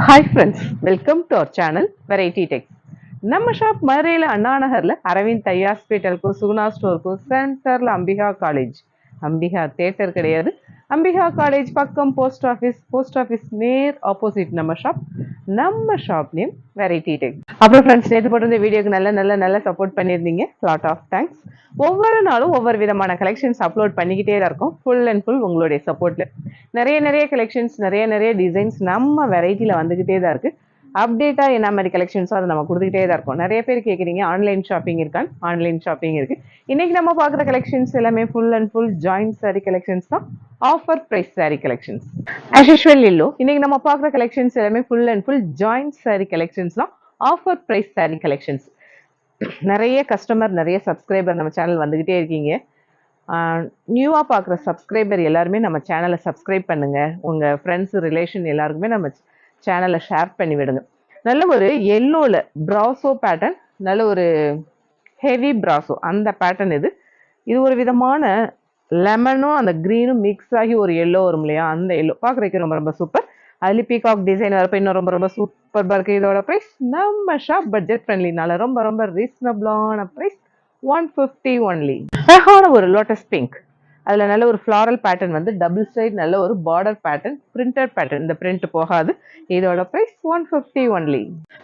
Hi friends, welcome to our channel Variety Tech. நம்ம shop மதுரையில் அண்ணா நகர்ல அரவிந்த் ஐ ஹாஸ்பிட்டலுக்கும் சுகுணா ஸ்டோருக்கும் சென்டர்ல அம்பிகா காலேஜ், அம்பிகா தியேட்டர் கிடையாது, அம்பிகா காலேஜ் பக்கம் போஸ்ட் ஆஃபீஸ் நேர் ஆப்போசிட் நம்ம ஷாப் நேம் வெரைட்டி டெக். அப்புறம் ஃப்ரெண்ட்ஸ், நேற்று போட்டு இந்த வீடியோக்கு நல்ல சப்போர்ட் பண்ணியிருந்தீங்க. Lot of thanks. ஒவ்வொரு நாளும் ஒவ்வொரு விதமான கலெக்ஷன்ஸ் அப்லோட் பண்ணிக்கிட்டே தான் இருக்கும். ஃபுல் அண்ட் ஃபுல் உங்களுடைய சப்போர்ட்ல நிறைய கலெக்ஷன்ஸ், நிறைய டிசைன்ஸ் நம்ம வெரைட்டியில் வந்துகிட்டே தான் இருக்கு. அப்டேட்டா என்ன மாதிரி கலெக்ஷன்ஸோ அதை நம்ம கொடுத்துக்கிட்டே தான் இருக்கோம். நிறைய பேர் கேட்குறீங்க ஆன்லைன் ஷாப்பிங் இருக்கான்னு. ஆன்லைன் ஷாப்பிங் இருக்கு. இன்னைக்கு நம்ம பார்க்குற கலெக்ஷன்ஸ் எல்லாமே full and full joint sari collections தான். Offer price sari collections as usual இல்லோ. இன்னைக்கு நம்ம பார்க்குற கலெக்ஷன்ஸ் எல்லாமே full and full joint sari collections தான். Offer price sari collections. நிறைய கஸ்டமர், நிறைய சப்ஸ்கிரைபர் நம்ம சேனல் வந்துகிட்டே இருக்கீங்க. நியூவாக பார்க்குற சப்ஸ்கிரைபர் எல்லாருமே நம்ம சேனலை சப்ஸ்கிரைப் பண்ணுங்க. உங்கள் ஃப்ரெண்ட்ஸ், ரிலேஷன் எல்லாருக்குமே நம்ம சேனலை ஷேர் பண்ணி விடுங்க. நல்ல ஒரு எல்லோவில் ப்ராசோ பேட்டர்ன், நல்ல ஒரு ஹெவி ப்ராசோ அந்த பேட்டர்ன். இது ஒரு விதமான லெமனும் அந்த க்ரீனும் மிக்ஸ் ஆகி ஒரு எல்லோ வரும் இல்லையா, அந்த எல்லோ பார்க்குறதுக்கு ரொம்ப சூப்பர். அதுல பீகாக் டிசைன் வரப்ப இன்னும் ரொம்ப சூப்பர் இருக்கு. இதோட ப்ரைஸ் நம்ம ஷாப் பட்ஜெட் ஃப்ரெண்ட்லினால ரொம்ப ரீசனபிளான ப்ரைஸ் 150 ஒன்லி. அழகான ஒரு லோட்டஸ் பிங்க், அதுல நல்ல ஒரு ஃப்ளாரல் பேட்டர்ன் வந்து டபுள் சைடு, நல்ல ஒரு பார்டர் பேட்டர்ன், பிரிண்டட் பேட்டர்ன். இந்த பிரிண்ட் போகாது. இதோட பிரைஸ் 150 ஒன்லி.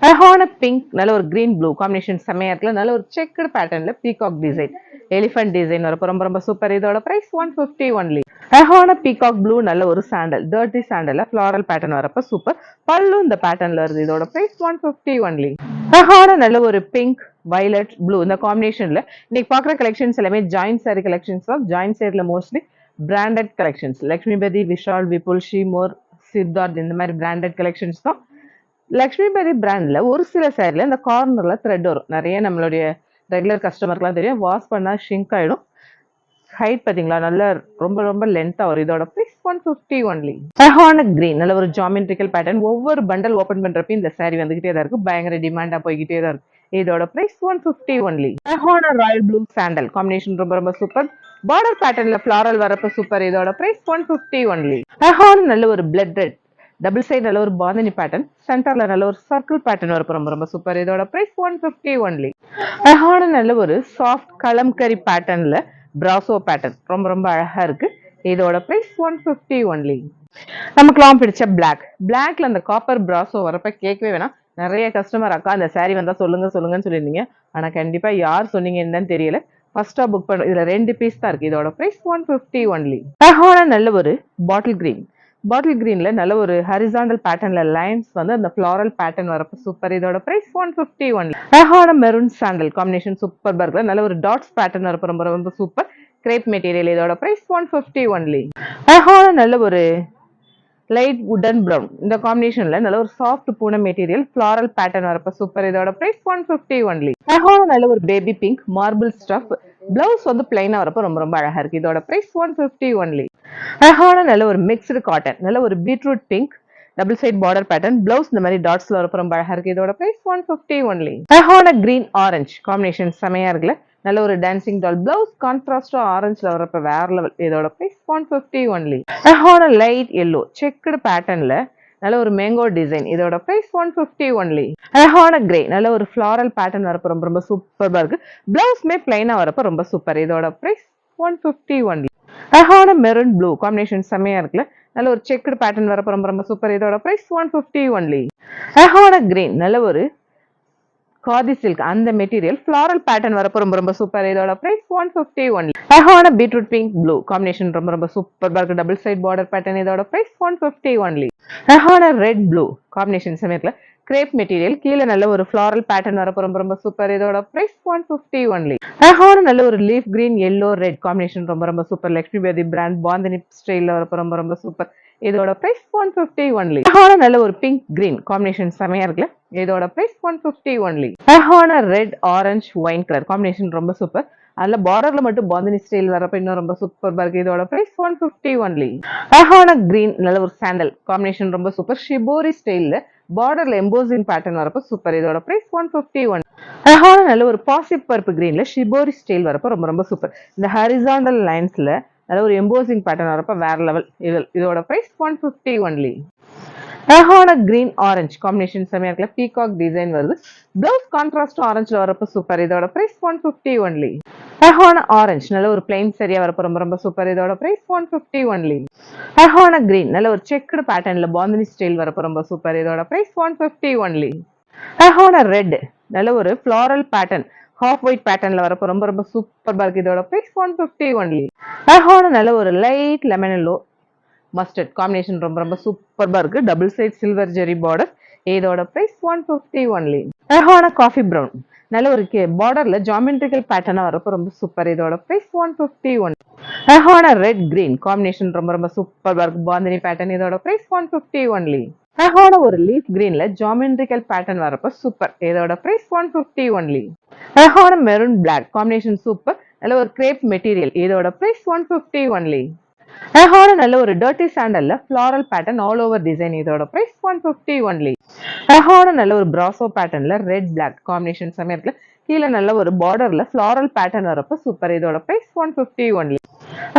அழகான பிங்க், நல்ல ஒரு கிரீன் ப்ளூ காம்பினேஷன் செமையா இருக்குல்ல. நல்ல ஒரு செக்குடு பேட்டர்ன்ல பீகாக் டிசைன், எலிஃபென்ட் டிசைன் வரப்போ ரொம்ப சூப்பர். இதோட பிரைஸ் 150 ஒன்லி. அழகான பீகாக் ப்ளூ, நல்ல ஒரு சாண்டல், டர்ட்டி சாண்டல்ல ஃப்ளாரல் பேட்டர்ன் வரப்ப சூப்பர். பல்லு இந்த பேட்டர்ன்ல வருது. இதோட பிரைஸ் 150 ஒன்லி. அழகான நல்ல ஒரு பிங்க், வயலட், ப்ளூ இந்த காம்பினேஷன்ல இன்னைக்கு பாக்குற கலெக்ஷன்ஸ் எல்லாமே ஜாயிண்ட் சாரி கலெக்ஷன்ஸ் தான். ஜாயிண்ட் சாரில mostly branded collections. Lakshmipathi, Vishal, Vipul, Shimore, Siddharth இந்த மாதிரி பிராண்டட் கலெக்ஷன்ஸ் தான். லக்ஷ்மிபதி பிராண்ட்ல ஒரு சில சாரில இந்த கார்னர்ல த்ரெட் வரும். நிறைய நம்மளுடைய ரெகுலர் கஸ்டமருக்குலாம் தெரியும். வாஷ் பண்ணா ஷிங்க் ஆயிடும். ஹைட் பாத்தீங்களா, நல்ல ரொம்ப லென்த்தா வரும். இதோட பிரைஸ் 150 ஒன்லி. அழகான கிரீன், நல்ல ஒரு ஜாமெட்ரிக்கல் பேட்டர்ன். ஒவ்வொரு பண்டல் ஓபன் பண்றப்ப இந்த சாரி வந்துகிட்டே தான் இருக்கு. பயங்கர டிமாண்டா போய்கிட்டே தான் இருக்கு. இதோட பிரைஸ் 150 ஒன்லி. அழகான ராயல் ப்ளூ சாண்டல் காம்பினேஷன் ரொம்ப சூப்பர். பார்டர் பேட்டர்ன்ல ஃபிளாரல் வரப்ப சூப்பர். இதோட பிரைஸ் 150 ஒன்லி. அழகான நல்ல ஒரு பிளட் ரெட் டபுள் சைடு, நல்ல ஒரு பாந்தினி பேட்டர்ன், சென்டர்ல நல்ல ஒரு சர்க்கிள் பேட்டர்ன் வரப்ப ரொம்ப சூப்பர். இதோட பிரைஸ் 150 ஒன்லி. அழகான நல்ல ஒரு சாஃப்ட் கலம்கரி பேட்டர்ன்ல பிராசோ பேட்டர்ன் ரொம்ப அழகா இருக்கு. இதோட பிரைஸ் 150 ஒன்லி. நமக்குலாம் பிடிச்ச பிளாக்ல அந்த காப்பர் பிராசோ வரப்ப கேட்கவே வேணாம். நிறைய கஸ்டமர் அக்கா அந்த சாரி வந்தா சொல்லுங்கன்னு சொல்லியிருந்தீங்க. ஆனா கண்டிப்பா யார் சொன்னீங்க என்னன்னு தெரியல. ஃபர்ஸ்டா புக் பண்ண இதுல 2 பீஸ் தான் இருக்கு. இதோட பிரைஸ் 150 ஒன்லி. அழகான நல்ல ஒரு பாட்டில் கிரீன்ல நல்ல ஒரு ஹரிசாண்டல் பேட்டர்ன்ல லைன்ஸ் வந்து அந்த ஃபிளாரல் பேட்டர்ன் வரப்ப சூப்பர். இதோட பிரைஸ் 150 ஒன்லி. அழகான மெரூன் சாண்டல் காம்பினேஷன் சூப்பர் பர்க்ல நல்ல ஒரு டாட்ஸ் பேட்டர்ன் வரப்ப ரொம்ப சூப்பர். Grape material. இதோட பிரைஸ் 150 ஒன்லி. அழகான நல்ல ஒரு லைட் வுடன் ப்ரௌன் இந்த காம்பினேஷன்ல நல்ல ஒரு சாஃப்ட் பூனை மெட்டீரியல், ஃபிளாரல் பேட்டர்ன் வரப்ப சூப்பர். இதோட பிரைஸ் 150 ஒன்லி. அழகான நல்ல ஒரு baby pink marble stuff, blouse வந்து பிளைனா வரப்ப ரொம்ப அழகா இருக்கு. இதோட பிரைஸ் 150 ஒன்லி. அழகான நல்ல ஒரு மிக்ஸ்டு காட்டன், நல்ல ஒரு beetroot pink double side border pattern, blouse இந்த மாதிரி டாட்ஸ்ல வரப்ப ரொம்ப அழகா இருக்கு. இதோட பிரைஸ் 150 ஒன்லி. அழகான கிரீன் ஆரஞ்சு காம்பினேஷன் செமையா இருக்குல்ல. நல்ல ஒரு டான்சிங் டால், பிளவுஸ் கான்ட்ராஸ்டா ஆரஞ்சுல வரப்ப வேற லெவல். இதோட பிரைஸ் 150 ஒன்லி. அழகான லைட் எல்லோ செக்குடு பேட்டர்ன்ல நல்ல ஒரு மேங்கோ டிசைன். இதோட பிரைஸ் 150 ஒன்லி. அழகான கிரே, நல்ல ஒரு ஃபிளாரல் பேட்டர்ன் வரப்ப ரொம்ப சூப்பரா இருக்கு. பிளவுஸ்மே பிளைனா வரப்ப ரொம்ப சூப்பர். இதோட பிரைஸ் 150 ஒன்லி. அழகான மெரூன் ப்ளூ காம்பினேஷன் செமையா இருக்குல்ல. நல்ல ஒரு செக்குடு பேட்டர்ன் வரப்ப ரொம்ப சூப்பர். இதோட பிரைஸ் 150 ஒன்லி. அழகான கிரீன், நல்ல ஒரு காதி சில்க் அந்த மெட்டீரியல் ஃபிளாரல் பேட்டர்ன் வரப்ப ரொம்ப சூப்பர். இதோட பிரைஸ் 150 ஒன்லி. அழகான பீட்ரூட் பிங்க் ப்ளூ காம்பினேஷன் ரொம்ப சூப்பர் இருக்கு. Double side border pattern. இதோட பிரைஸ் 150 ஒன்லி. அழகான ரெட் ப்ளூ காம்பினேஷன் சமயத்துல கிரேப் மெட்டீரியல், கீழே நல்ல ஒரு ஃபிளாரல் பேட்டர்ன் வரப்ப ரொம்ப சூப்பர். இதோட பிரைஸ் 150 ஒன்லி. அழகான நல்ல ஒரு leaf green yellow red combination ரொம்ப சூப்பர். லக்ஷ்மிபதி பிராண்ட் பாந்தினி ஸ்டைல்ல வரப்ப ரொம்ப சூப்பர். இதோட பிரைஸ் 150 ஒன்லி. அழகான நல்ல ஒரு பிங்க் கிரீன் காம்பினேஷன் செமையா இருக்குல்ல. இதோட பிரைஸ் 150 ஒன்லி. அழகான red orange wine colour combination ரொம்ப சூப்பர். அதுல பார்டர்ல மட்டும் பாந்தினி ஸ்டைல் வரப்ப இன்னும் ரொம்ப சூப்பர் இருக்கு. இதோட பிரைஸ் 150 ஒன்லி. அழகான கிரீன் நல்ல ஒரு சாண்டல் காம்பினேஷன் ரொம்ப சூப்பர். ஷிபோரி ஸ்டைல்ல பார்டர்ல எம்போசிங் பேட்டர்ன் வரப்ப சூப்பர். இதோட பிரைஸ் 150 ஒன்லி. அழகான நல்ல ஒரு பாசி பருப்பு கிரீன்ல ஷிபோரி ஸ்டைல் வரப்ப ரொம்ப சூப்பர். இந்த ஹரிசாண்டல் லைன்ஸ்ல நல்ல ஒரு எம்போசிங் பேட்டர்ன் வரப்ப வேற லெவல். இதோட பிரைஸ் 150 ஒன்லி. அழகான கிரீன் ஆரஞ்சு காம்பினேஷன் செமையா இருக்குல்ல, பீகாக் டிசைன் வருது. பிளவுஸ் கான்ட்ராஸ்ட் ஆரஞ்சுல வரப்ப சூப்பர். இதோட பிரைஸ் 150 ஒன்லி. அழகான ஆரஞ்சு நல்ல ஒரு பிளைன் சரியா வரப்ப ரொம்ப ரொம்ப சூப்பர். இதோட பிரைஸ் 150 ஒன்லி. அழகான கிரீன் நல்ல ஒரு செக்குடு பேட்டர்ன்ல பாந்தினி ஸ்டைல் வரப்ப ரொம்ப சூப்பர். இதோட பிரைஸ் 150 ஒன்லி. அழகான ரெட் நல்ல ஒரு ஃப்ளாரல் பேட்டர்ன் ஹாஃப் ஒயிட் பேட்டர்ன்ல வரப்ப ரொம்ப ரொம்ப சூப்பர் இருக்கு. இதோட பிரைஸ் 150 ஒன்லி. அழகான நல்ல ஒரு light lemon yellow mustard combination ரொம்ப ரொம்ப சூப்பர்பா இருக்கு. டபுள் சைட் சில்வர் ஜெரி பார்டர். இதோட பிரைஸ் 150 ஒன்லி. அழகான காஃபி பிரவுன் நல்ல ஒரு பார்டர்ல ஜாமெட்ரிக்கல் பேட்டர்னா வரப்ப ரொம்ப சூப்பர். இதோட பிரைஸ் 150 ஒன்லி. அழகான ரெட் கிரீன் காம்பினேஷன் ரொம்ப ரொம்ப சூப்பர்பா இருக்கு. பாந்தினி பேட்டர்ன். இதோட பிரைஸ் 150 ஒன்லி. அழகான ஒரு லீஃப் கிரீன்ல ஜாமெட்ரிக்கல் பேட்டர்ன் வரப்ப சூப்பர். இதோட பிரைஸ் 150 ஒன்லி. அழகான மெரூன் பிளாக் காம்பினேஷன் சூப்பர். நல்ல ஒரு கிரேப் மெட்டீரியல். இதோட பிரைஸ் 150 ஒன்லி. அழகான நல்ல ஒரு டர்ட்டி சாண்டல்ல floral pattern all over design. இதோட பிரைஸ் 150 ஒன்லி. அழகான நல்ல ஒரு பிராசோ பேட்டர்ன்ல ரெட் பிளாக் காம்பினேஷன் சமயத்துல கீழே நல்ல ஒரு பார்டர்ல ஃப்ளாரல் பேட்டர்ன் வரப்ப சூப்பர். இதோட பிரைஸ் 150 ஒன்லி.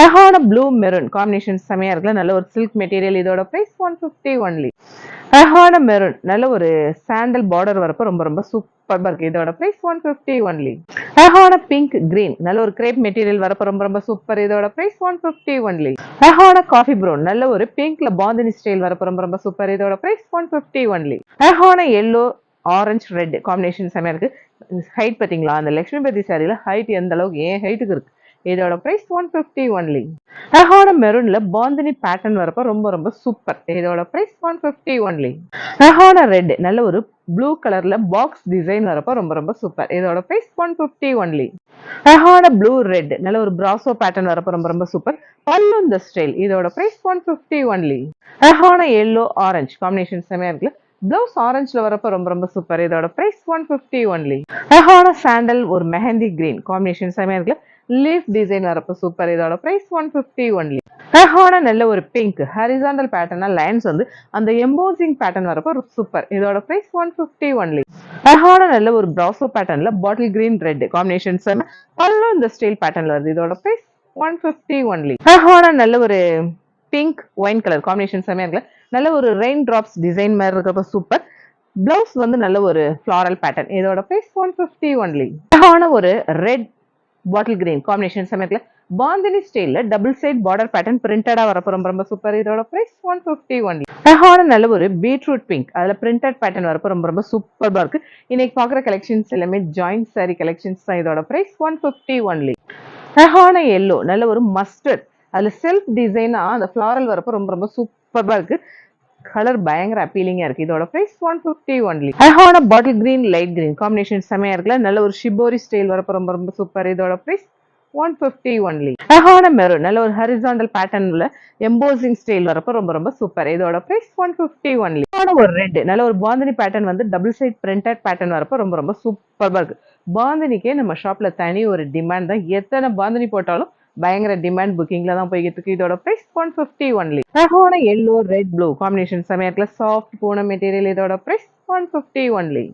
அழகான ப்ளூ மெரூன் காம்பினேஷன் செமையா இருக்குல்ல, நல்ல ஒரு சில்க் மெட்டீரியல். இதோட பிரைஸ் 150 ஒன்லி. அழகான மெரூன் நல்ல ஒரு சாண்டல் பார்டர் வரப்ப ரொம்ப ரொம்ப சூப்பர்பா இருக்கு. இதோட பிரைஸ் 150 ஒன்லி. அழகான பிங்க் கிரீன் நல்ல ஒரு கிரேப் மெட்டீரியல் வரப்ப ரொம்ப ரொம்ப சூப்பர். இதோட பிரைஸ் 150 ஒன்லி. அழகான காஃபி ப்ரௌன் நல்ல ஒரு பிங்க்ல பாந்தினி ஸ்டைல் வரப்ப ரொம்ப ரொம்ப சூப்பர். இதோட பிரைஸ் 150 ஒன்லி. அழகான எல்லோ ஆரஞ்சு ரெட் காம்பினேஷன் செமையா இருக்கு. ஹைட் பாத்தீங்களா, அந்த லட்சுமிபதி சாரியில ஹைட் எந்த அளவுக்கு என் ஹைட்டுக்கு இருக்கு. இதோட பிரைஸ் 150 ஒன்லி. அழகான மெரூன்ல பாந்தினி பேட்டர்ன் வரப்ப ரொம்ப ரொம்ப சூப்பர். இதோட பிரைஸ் 150 ஒன்லி. அழகான ரெட் நல்ல ஒரு ப்ளூ கலர்ல பாக்ஸ் டிசைன் வரப்ப ரொம்ப ரொம்ப சூப்பர். இதோட பிரைஸ் 150 ஒன்லி. அழகான ப்ளூ ரெட் நல்ல ஒரு பிராசோ பேட்டர்ன் வரப்ப ரொம்ப ரொம்ப சூப்பர். பல்லு இந்த ஸ்டைல். இதோட பிரைஸ் 150 ஒன்லி. அழகான எல்லோ ஆரஞ்சு காம்பினேஷன் செமையா இருக்குல்ல, பிளவுஸ் ஆரஞ்சுல வரப்ப ரொம்ப ரொம்ப சூப்பர். இதோட பிரைஸ் 150 ஒன்லி. அழகான சாண்டல் ஒரு மெஹந்தி கிரீன் காம்பினேஷன் செமையா இருக்குல்ல, லீஃப் டிசைன் வரப்ப சூப்பர். இதோட பிரைஸ் 150 ஒன்லி. அழகான நல்ல ஒரு பிங்க் ஹரிசாண்டல் பேட்டர்னா லைன்ஸ் வந்து அந்த எம்போசிங் பேட்டர்ன் வரப்ப சூப்பர். இதோட பிரைஸ் 150 ஒன்லி. அழகான நல்ல ஒரு பிராசோ பேட்டர்ன்ல பாட்டில் கிரீன் ரெட் காம்பினேஷன்ஸ் பல்லும் இந்த ஸ்டைல் பேட்டர்ன்ல வருது. இதோட பிரைஸ் 150 ஒன்லி. அழகான நல்ல ஒரு பிங்க் ஒயின் கலர் காம்பினேஷன் செமையா இருக்குல்ல, நல்ல ஒரு ரெயின் டிராப்ஸ் டிசைன் மாதிரி இருக்கப்ப சூப்பர். பிளவுஸ் வந்து நல்ல ஒரு ஃபிளாரல் பேட்டர்ன். இதோட பிரைஸ் 150 ஒன்லி. அழகான ஒரு ரெட் பாட்டில் கிரீன் காம்பினேஷன் சமயத்துல பாந்தினி ஸ்டைல்ல டபுள் சைட் பார்டர் பேட்டர்ன் பிரிண்டடா வரப்ப ரொம்ப ரொம்ப சூப்பர். இதோட பிரைஸ் 150 ஒன்லி. அழகான நல்ல ஒரு பீட்ரூட் பிங்க் அதுல பிரிண்டட் பேட்டர்ன் வரப்ப ரொம்ப ரொம்ப சூப்பர்பா இருக்கு. இன்னைக்கு பாக்குற கலெக்ஷன்ஸ் எல்லாமே ஜாயிண்ட் சாரி கலெக்ஷன்ஸ் தான். இதோட பிரைஸ் 150 ஒன்லி. அழகான எல்லோ நல்ல ஒரு மஸ்டர்ட் அதுல செல்ஃப் டிசைனா அந்த ஃபிளாரல் வரப்ப ரொம்ப ரொம்ப சூப்பர்பா இருக்கு. கலர் பயங்கர அப்பீலிங்கா இருக்கு. இதோட பிரைஸ் 150 ஒன்லி. அழகான bottle green light green combination செமையா இருக்குல்ல, நல்ல ஒரு ஷிபோரி ஸ்டைல் வரப்ப ரொம்ப ரொம்ப சூப்பர். இதோட பிரைஸ் 150 ஒன்லி. அழகான மெரூன் நல்ல ஒரு ஹரிசாண்டல் பேட்டர்ன்ல எம்போசிங் ஸ்டைல் வரப்ப ரொம்ப ரொம்ப சூப்பர். இதோட பிரைஸ் 150 ஒன்லி. ஒரு ரெட் நல்ல ஒரு பாந்தினி பேட்டர்ன் வந்து டபுள் சைட் பிரிண்டட் பேட்டர்ன் வரப்ப ரொம்ப ரொம்ப சூப்பர்பா இருக்கு. பாந்தினிக்கே நம்ம ஷாப்ல தனி ஒரு டிமாண்ட் தான். எத்தனை பாந்தினி போட்டாலும் பயங்கர டிமாண்ட் புக்கிங்ல தான் போய்கிட்டு இருக்கு. இதோட பிரைஸ் 150 ஒன்லி. அழகான எல்லோ ரெட் ப்ளூ காம்பினேஷன் சமயத்துல சாஃப்ட் பூனம் மெட்டீரியல். இதோட பிரைஸ் 150 ஒன்லி.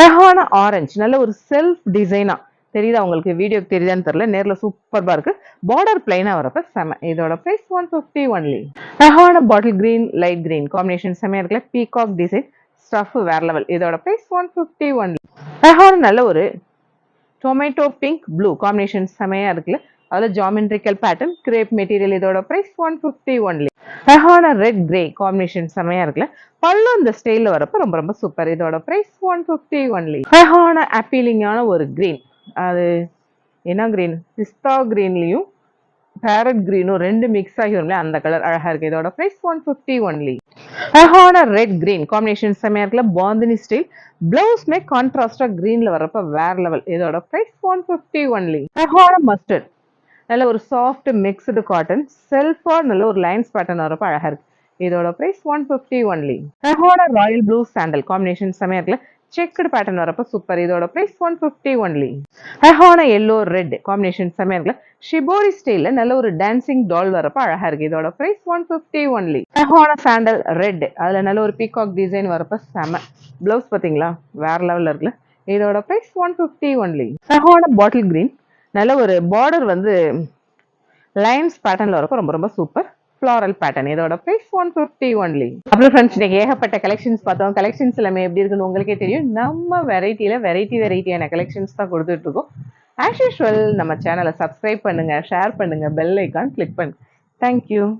அழகான ஆரஞ்சு நல்ல ஒரு செல்ஃப் டிசைனா தெரியுதா உங்களுக்கு, வீடியோக்கு தெரியுதான்னு தெரியல, நேர்ல சூப்பர்பா இருக்கு. பார்டர் பிளைனா வரப்ப செம. இதோட பிரைஸ் 150 ஒன்லி. அழகான bottle green light green combination செமையா இருக்குல்ல, பீகாக் டிசைன் ஸ்டஃப் வேற லெவல். இதோட பிரைஸ் 150 ஒன்லி. அழகான நல்ல ஒரு டொமேட்டோ பிங்க் ப்ளூ காம்பினேஷன் செமையா இருக்குல்ல, அதுல ஜாமெட்ரிக்கல் பேட்டர்ன் கிரேப் மெட்டீரியல். இதோட பிரைஸ் 150 ஒன்லி. அழகான ரெட் கிரே காம்பினேஷன் செமையா இருக்குல்ல, பல்லு இந்த ஸ்டைல்ல வரப்ப ரொம்ப ரொம்ப சூப்பர். இதோட பிரைஸ் 150 ஒன்லி. அழகான அப்பீலிங்கான ஒரு கிரீன், அது என்ன கிரீன், பிஸ்தா கிரீன்லயும் பேரட் கிரீனும் ரெண்டு மிக்ஸ் ஆகி வரும்ல, அந்த கலர் அழகா இருக்கு. இதோட பிரைஸ் 150 ஒன்லி. அழகான ரெட் கிரீன் காம்பினேஷன் செமையா இருக்குல்ல, பாந்தினி ஸ்டைல் பிளவுஸ்மே கான்ட்ராஸ்டா கிரீன்ல வரப்ப வேற லெவல். இதோட பிரைஸ் 150 ஒன்லி. அழகான மஸ்டர்ட் நல்ல ஒரு சாஃப்ட் மிக்ஸ்டு காட்டன் செல்ஃபா நல்ல ஒரு லைன்ஸ் பேட்டர்ன் வரப்ப அழகா இருக்கு. இதோட பிரைஸ் 150 ஒன்லி. அழகான ராயல் ப்ளூ சாண்டல் காம்பினேஷன் செமையா இருக்குல்ல, செக்குடு பேட்டர்ன் வரப்ப சூப்பர். இதோட பிரைஸ் 150 ஒன்லி. அழகான எல்லோ ரெட் காம்பினேஷன் செமையா இருக்குல்ல, ஷிபோரி ஸ்டைல்ல நல்ல ஒரு டான்சிங் டால் வரப்ப அழகா இருக்கு. இதோட பிரைஸ் 150 ஒன்லி. அழகான சாண்டல் ரெட் அதுல நல்ல ஒரு பீகாக் டிசைன் வரப்ப செம. பிளவுஸ் பாத்தீங்களா வேற லெவல்ல இருக்குல்ல. இதோட பிரைஸ் 150 ஒன்லி. அழகான பாட்டில் கிரீன் நல்ல ஒரு பார்டர் வந்து லைன்ஸ் பேட்டர்ன்ல வரப்ப ரொம்ப ரொம்ப சூப்பர். Floral pattern. இதோட பிரைஸ் 150 ஒன்லி. அப்புறம் ஃப்ரெண்ட்ஸ், இன்னைக்கு ஏகப்பட்ட கலெக்ஷன்ஸ் பார்த்தோம். கலெக்ஷன்ஸ் எல்லாமே எப்படி இருக்குன்னு உங்களுக்கே தெரியும். நம்ம வெரைட்டியில வெரைட்டியான கலெக்ஷன்ஸ் தான் கொடுத்துட்டு இருக்கோம். ஆஸ் யூஷுவல் நம்ம சேனலை சப்ஸ்கிரைப் பண்ணுங்க, ஷேர் பண்ணுங்க, பெல் ஐக்கான் கிளிக் பண்ணுங்க. தேங்க்யூ.